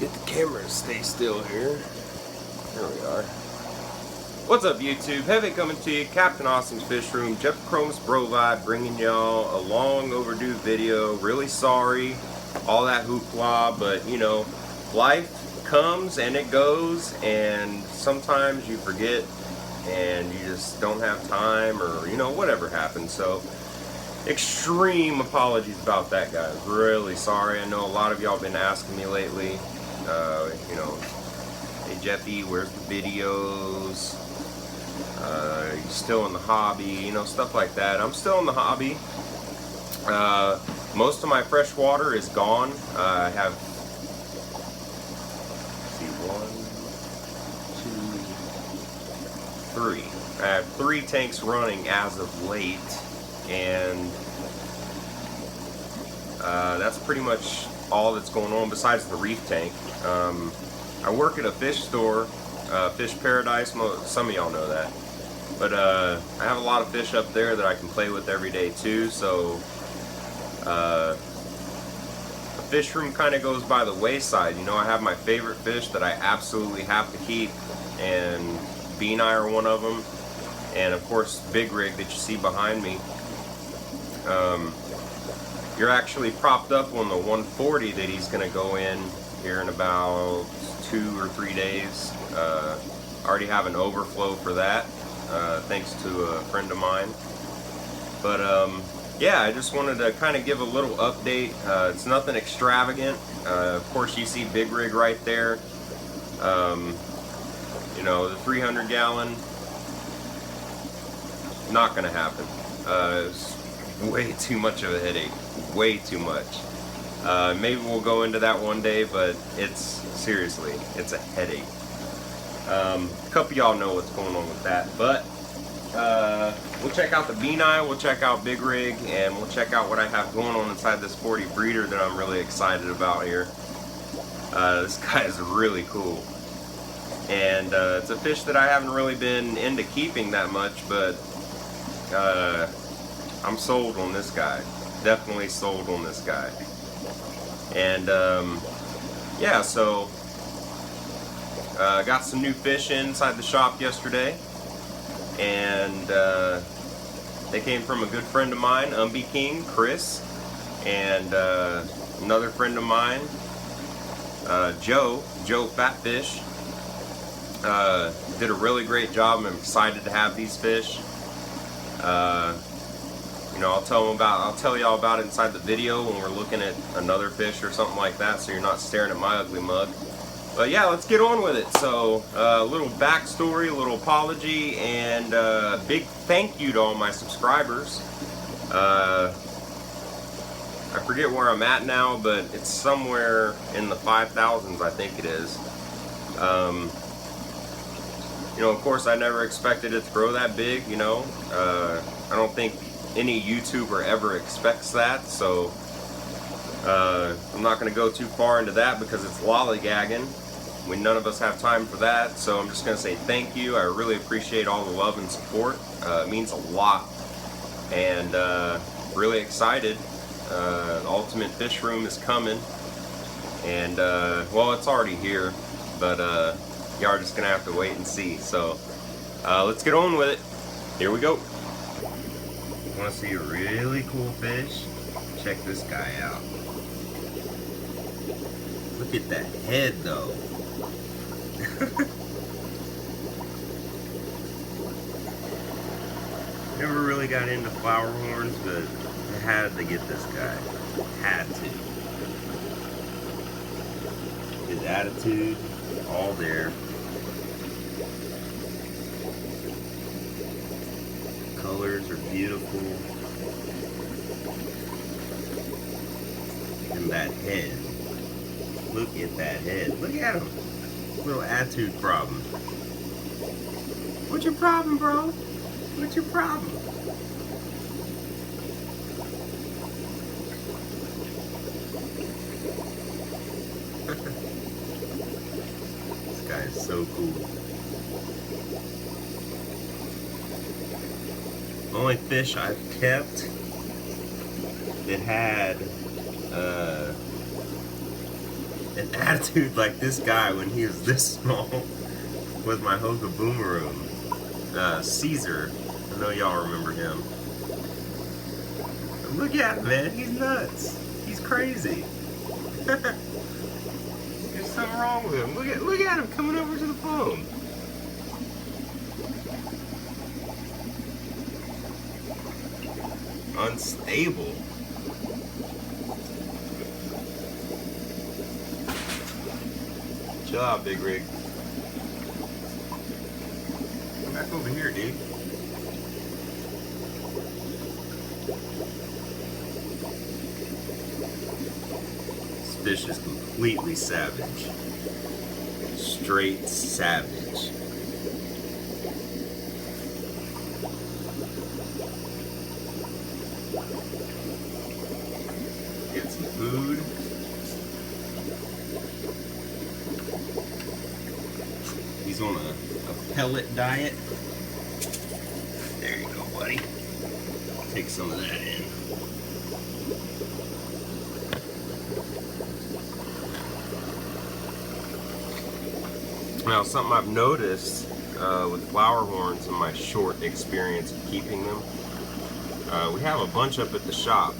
Get the camera to stay still here. There we are. What's up, YouTube? Heavy coming to you, Captain Austin's Fish Room, Jeff Chrome's Bro Vibe, bringing y'all a long overdue video. Really sorry, all that hoopla, but you know, life comes and it goes, and sometimes you forget and you just don't have time, or you know, whatever happens. So extreme apologies about that, guys. Really sorry. I know a lot of y'all been asking me lately, you know, hey Jeffy, where's the videos? You still in the hobby, you know, stuff like that. I'm still in the hobby. Most of my fresh water is gone. I have, let's see, 1, 2, 3. I have 3 tanks running as of late, and that's pretty much all that's going on besides the reef tank. I work at a fish store, Fish Paradise. Some of y'all know that. But I have a lot of fish up there that I can play with every day too, so the fish room kind of goes by the wayside. You know, I have my favorite fish that I absolutely have to keep, and Beani are one of them, and of course Big Rig that you see behind me. You're actually propped up on the 140 that he's going to go in here in about 2 or 3 days. Already have an overflow for that. Thanks to a friend of mine. But yeah, I just wanted to kind of give a little update. It's nothing extravagant. Of course, you see Big Rig right there. You know, the 300 gallon, not gonna happen. It's way too much of a headache. Way too much. Maybe we'll go into that one day, but it's seriously, it's a headache. A couple of y'all know what's going on with that, but we'll check out the Beani, we'll check out Big Rig, and we'll check out what I have going on inside this 40 breeder that I'm really excited about here. This guy is really cool, and it's a fish that I haven't really been into keeping that much, but I'm sold on this guy. Definitely sold on this guy. And yeah, so got some new fish inside the shop yesterday, and they came from a good friend of mine, Umby King, Chris, and another friend of mine, Joe Fatfish. Did a really great job. I'm excited to have these fish. You know, I'll tell y'all about it inside the video when we're looking at another fish or something like that, so you're not staring at my ugly mug. But yeah, let's get on with it. So, a little backstory, a little apology, and big thank you to all my subscribers. I forget where I'm at now, but it's somewhere in the 5,000s, I think it is. You know, of course, I never expected it to grow that big, you know. I don't think any YouTuber ever expects that, so I'm not going to go too far into that because it's lollygagging. None of us have time for that, so I'm just going to say thank you. I really appreciate all the love and support. It means a lot, and really excited. The Ultimate Fish Room is coming, and well, it's already here, but y'all are just going to have to wait and see. So let's get on with it. Here we go. Want to see a really cool fish? Check this guy out. Look at that head though. Never really got into flower horns, but I had to get this guy. Had to. His attitude, all there. Colors are beautiful. And that head. Look at that head. Look at him. Little attitude problem. What's your problem, bro? What's your problem? This guy is so cool. The only fish I've kept that had an attitude like this guy when he was this small with my Hoka Boomerang. Caesar, I know y'all remember him. But look at him, man, he's nuts. He's crazy. There's something wrong with him. Look at him coming over to the phone. Unstable. Chill out, Big Rig. Come back over here, dude. This fish is completely savage. Straight savage. Get some food. He's on a pellet diet. There you go, buddy. Take some of that in. Now, something I've noticed with flower horns in my short experience of keeping them, we have a bunch up at the shop.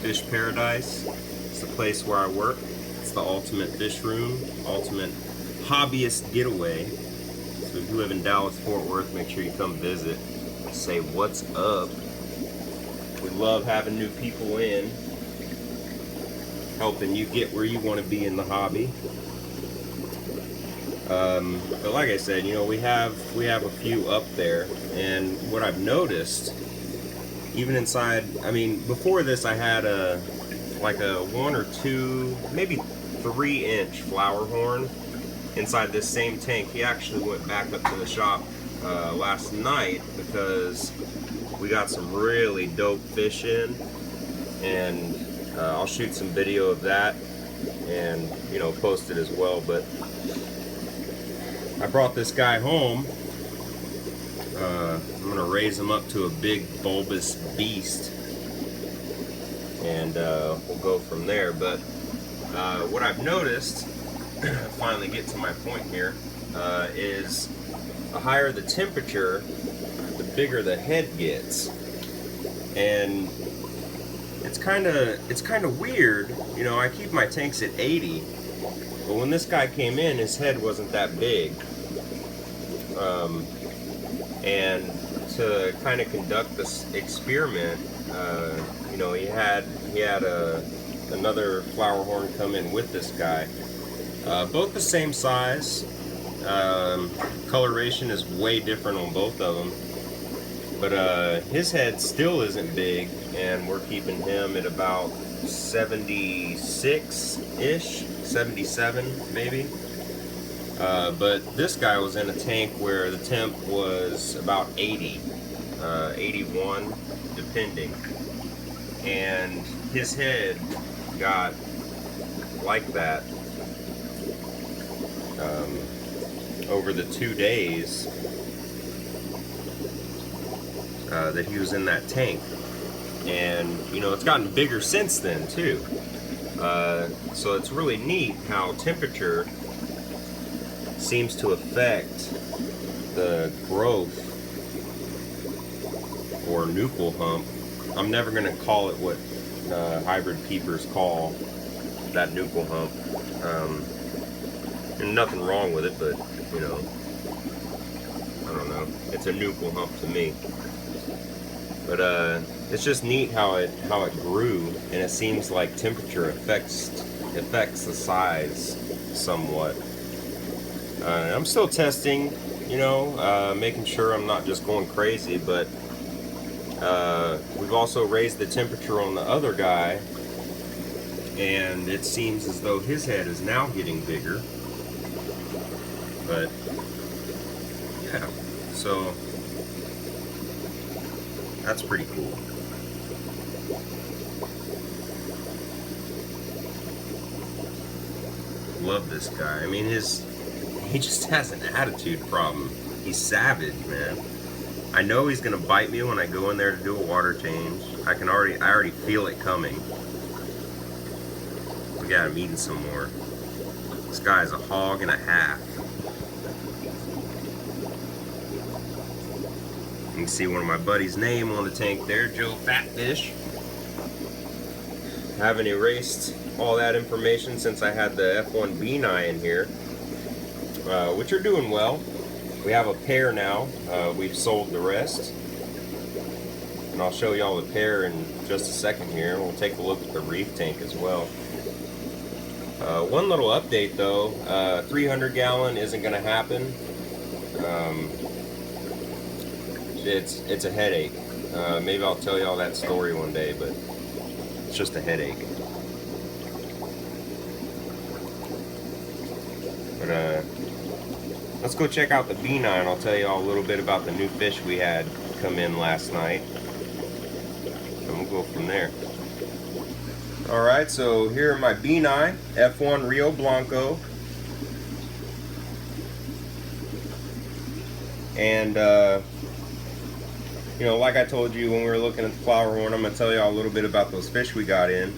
Fish Paradise. It's the place where I work. It's the ultimate fish room, ultimate hobbyist getaway. So if you live in Dallas, Fort Worth, make sure you come visit. Say what's up. We love having new people in, helping you get where you want to be in the hobby. But like I said, you know, we have a few up there, and what I've noticed, even inside, I mean, before this I had like a 1 or 2, maybe 3-inch flower horn inside this same tank. He actually went back up to the shop last night because we got some really dope fish in, and I'll shoot some video of that and, you know, post it as well. But I brought this guy home. I'm gonna raise him up to a big bulbous beast, and we'll go from there. But what I've noticed, finally get to my point here, is the higher the temperature, the bigger the head gets, and it's kind of weird. You know, I keep my tanks at 80, but when this guy came in, his head wasn't that big. And to kind of conduct this experiment, you know, he had another flower horn come in with this guy. Both the same size. Coloration is way different on both of them. But his head still isn't big, and we're keeping him at about 76-ish, 77 maybe. But this guy was in a tank where the temp was about 80, 81, depending. And his head got like that over the 2 days that he was in that tank. And, you know, it's gotten bigger since then, too. So it's really neat how temperature seems to affect the growth or nuchal hump. I'm never going to call it what hybrid peepers call that nuchal hump. And nothing wrong with it, but, you know, I don't know. It's a nuchal hump to me. But it's just neat how it grew, and it seems like temperature affects the size somewhat. I'm still testing, you know, making sure I'm not just going crazy, but we've also raised the temperature on the other guy, and it seems as though his head is now getting bigger. But yeah, so that's pretty cool. Love this guy. I mean, he just has an attitude problem. He's savage, man. I know he's gonna bite me when I go in there to do a water change. I already feel it coming. We got him eating some more. This guy's a hog and a half. You can see one of my buddy's name on the tank there, Joe Fatfish. Haven't erased all that information since I had the F1 Beani in here, which are doing well. We have a pair now. We've sold the rest. And I'll show y'all the pair in just a second here. We'll take a look at the reef tank as well. One little update though, 300 gallon isn't going to happen. It's a headache. Maybe I'll tell y'all that story one day, but it's just a headache. But let's go check out the Beani and I'll tell y'all a little bit about the new fish we had come in last night. And we'll go from there. Alright, so here are my Beani, F1 Rio Blanco. And you know, like I told you when we were looking at the flower horn, I'm going to tell y'all a little bit about those fish we got in.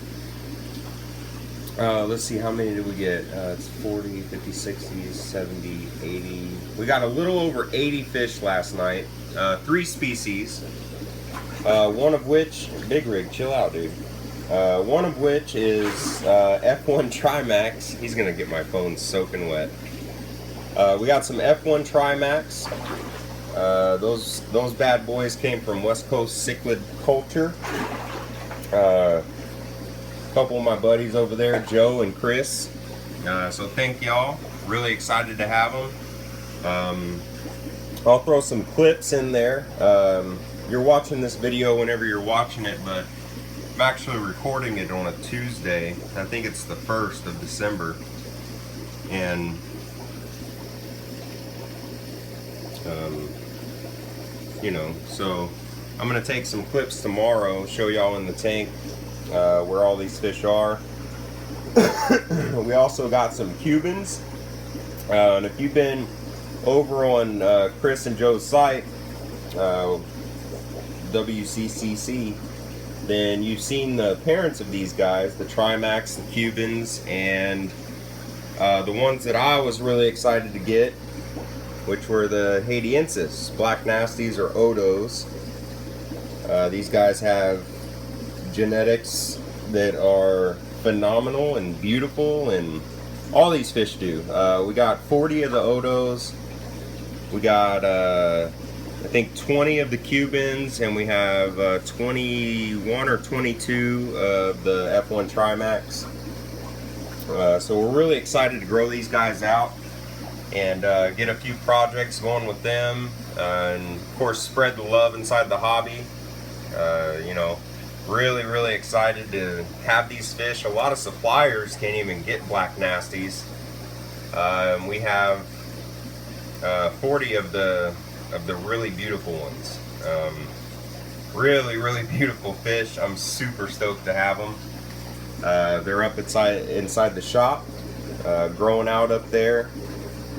Let's see, how many did we get? It's 40, 50, 60, 70, 80. We got a little over 80 fish last night. 3 species. One of which, big rig, chill out, dude. One of which is F1 Trimacs. He's going to get my phone soaking wet. We got some F1 Trimacs. Those bad boys came from West Coast Cichlid Culture. A couple of my buddies over there, Joe and Chris. So thank y'all. Really excited to have them. I'll throw some clips in there. You're watching this video whenever you're watching it, but I'm actually recording it on a Tuesday. I think it's the 1st of December. And you know, so I'm gonna take some clips tomorrow, show y'all in the tank where all these fish are. We also got some Cubans, and if you've been over on Chris and Joe's site, WCCC, then you've seen the parents of these guys, the Trimacs, the Cubans, and the ones that I was really excited to get, which were the Haitiensis, Black Nasties or Odos. These guys have genetics that are phenomenal and beautiful, and all these fish do. We got 40 of the Odos, we got I think 20 of the Cubans, and we have 21 or 22 of the F1 Trimacs. So we're really excited to grow these guys out and get a few projects going with them, and of course spread the love inside the hobby. You know, really excited to have these fish. A lot of suppliers can't even get Black Nasties. We have 40 of the really beautiful ones. Really beautiful fish. I'm super stoked to have them. They're up inside the shop, growing out up there.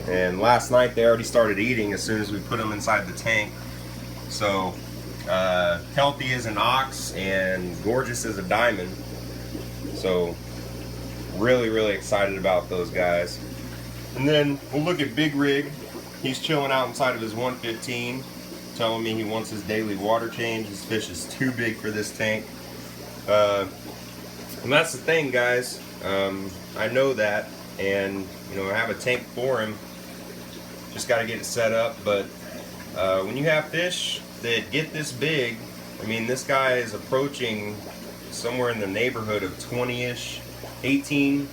And last night they already started eating as soon as we put them inside the tank. So healthy as an ox and gorgeous as a diamond. So really excited about those guys. And then we'll look at Big Rig. He's chilling out inside of his 115, telling me he wants his daily water change. His fish is too big for this tank. And that's the thing, guys. I know that, and you know, I have a tank for him. Just got to get it set up. But when you have fish that get this big, I mean, this guy is approaching somewhere in the neighborhood of 20-ish, 18,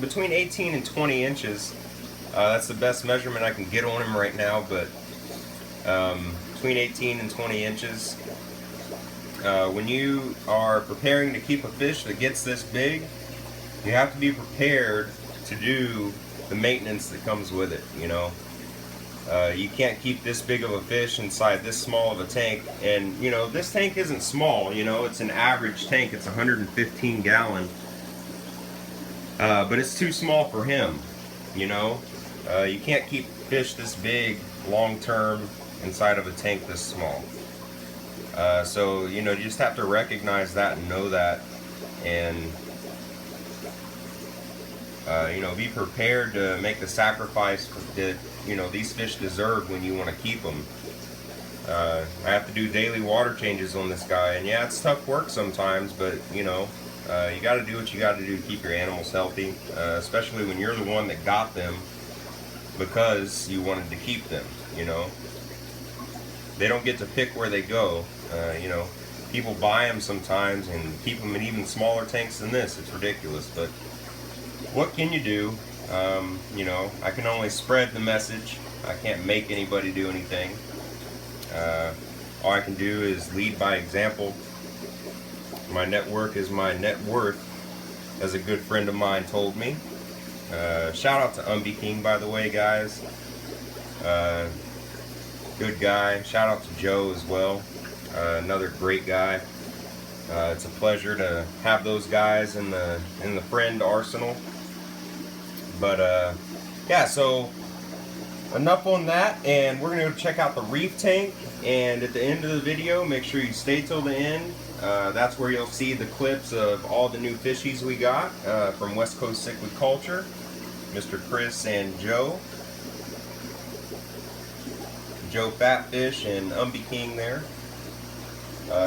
between 18 and 20 inches. That's the best measurement I can get on him right now, but between 18 and 20 inches. When you are preparing to keep a fish that gets this big, you have to be prepared to do the maintenance that comes with it, you know. You can't keep this big of a fish inside this small of a tank. And you know, this tank isn't small, you know, it's an average tank. It's 115 gallon, but it's too small for him, you know. You can't keep fish this big long term inside of a tank this small. So you know, you just have to recognize that and know that. And You know, be prepared to make the sacrifice that, you know, these fish deserve when you want to keep them. I have to do daily water changes on this guy, and yeah, it's tough work sometimes, but you know, you got to do what you got to do to keep your animals healthy, especially when you're the one that got them because you wanted to keep them. You know, they don't get to pick where they go. You know, people buy them sometimes and keep them in even smaller tanks than this. It's ridiculous, but what can you do? You know, I can only spread the message. I can't make anybody do anything. All I can do is lead by example. My network is my net worth, as a good friend of mine told me. Shout out to King, by the way, guys. Good guy. Shout out to Joe as well. Another great guy. It's a pleasure to have those guys in the friend arsenal. But yeah, so enough on that, and we're gonna go check out the reef tank. And at the end of the video, make sure you stay till the end. That's where you'll see the clips of all the new fishies we got from West Coast Cichlid Culture, Mr. Chris and Joe Fatfish and King there.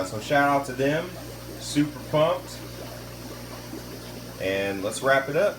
So shout out to them. Super pumped. And let's wrap it up.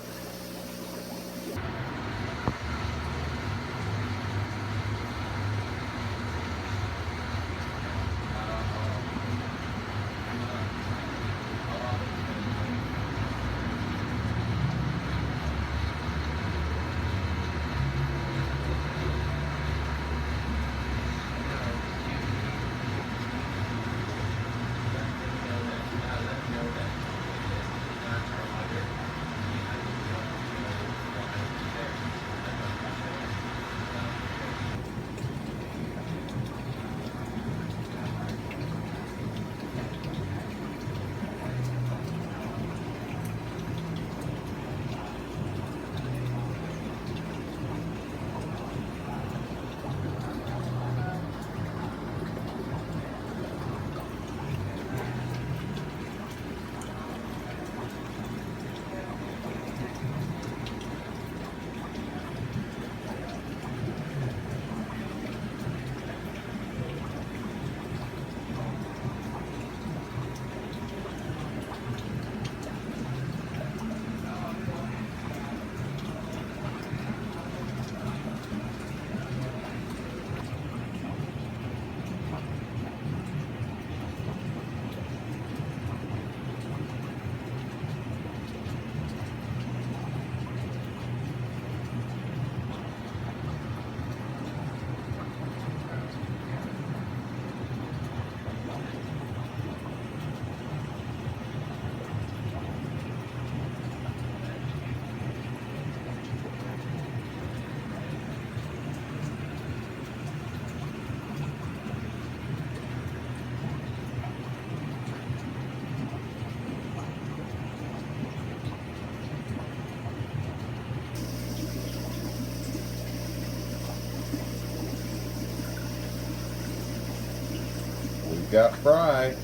Got fry.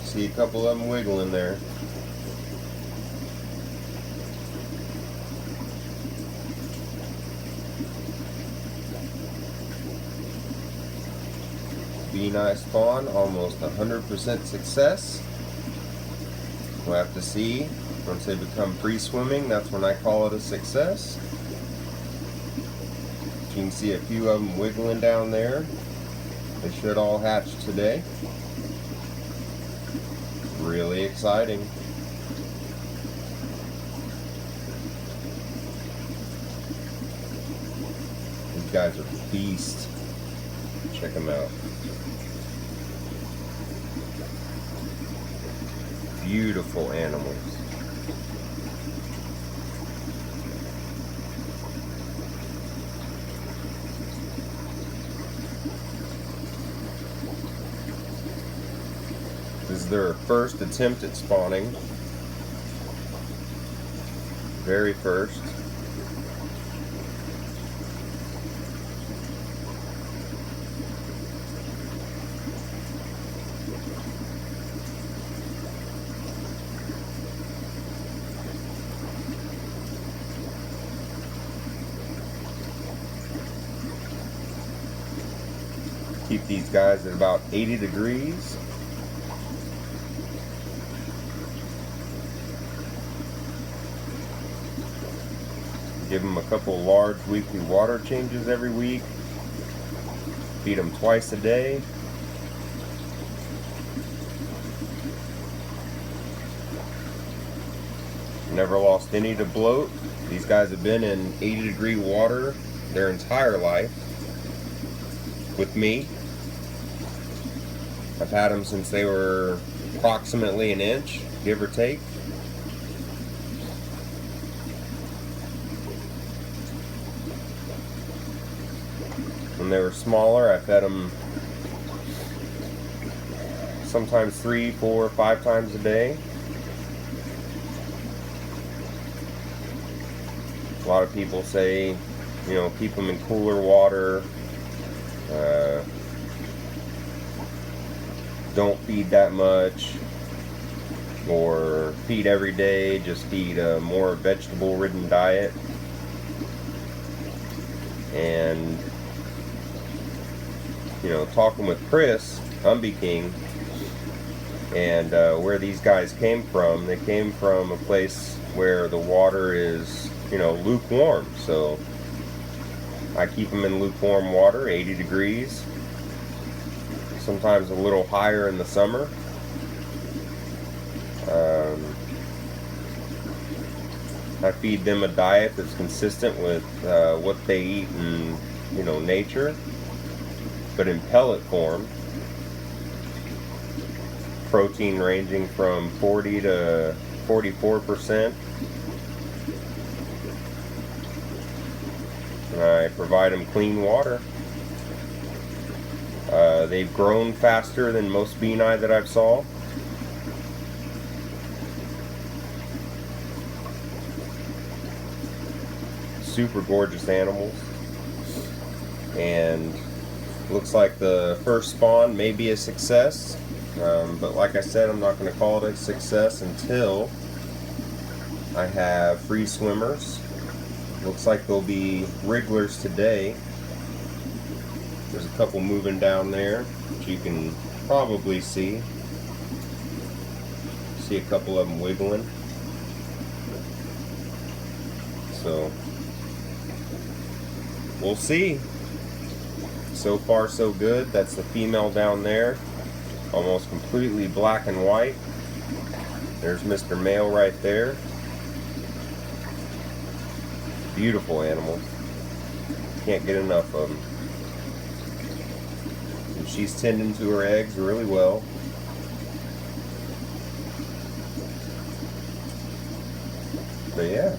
See a couple of them wiggling there. Beani spawn, almost 100% success. We'll have to see. Once they become free swimming, that's when I call it a success. You can see a few of them wiggling down there. They should all hatch today. Really exciting. These guys are beasts. Check them out. Beautiful animals. This is their first attempt at spawning. Very first. Keep these guys at about 80 degrees. Give them a couple large weekly water changes every week. Feed them twice a day. Never lost any to bloat. These guys have been in 80-degree water their entire life with me. I've had them since they were approximately an inch, give or take. When they were smaller, I fed them sometimes 3, 4, 5 times a day. A lot of people say, you know, keep them in cooler water. Don't feed that much, or feed every day, just feed a more vegetable-ridden diet. And, you know, talking with Chris, Humby King, and where these guys came from, they came from a place where the water is, you know, lukewarm. So I keep them in lukewarm water, 80 degrees. Sometimes a little higher in the summer. I feed them a diet that's consistent with what they eat in, you know, nature, but in pellet form. Protein ranging from 40 to 44%. And I provide them clean water. They've grown faster than most Beani that I've saw. Super gorgeous animals. And looks like the first spawn may be a success. But like I said, I'm not going to call it a success until I have free swimmers. Looks like there'll be wrigglers today. There's a couple moving down there, which you can probably see. See a couple of them wiggling. So, we'll see. So far so good. That's the female down there. Almost completely black and white. There's Mr. Male right there. Beautiful animal. Can't get enough of them. And she's tending to her eggs really well. But yeah.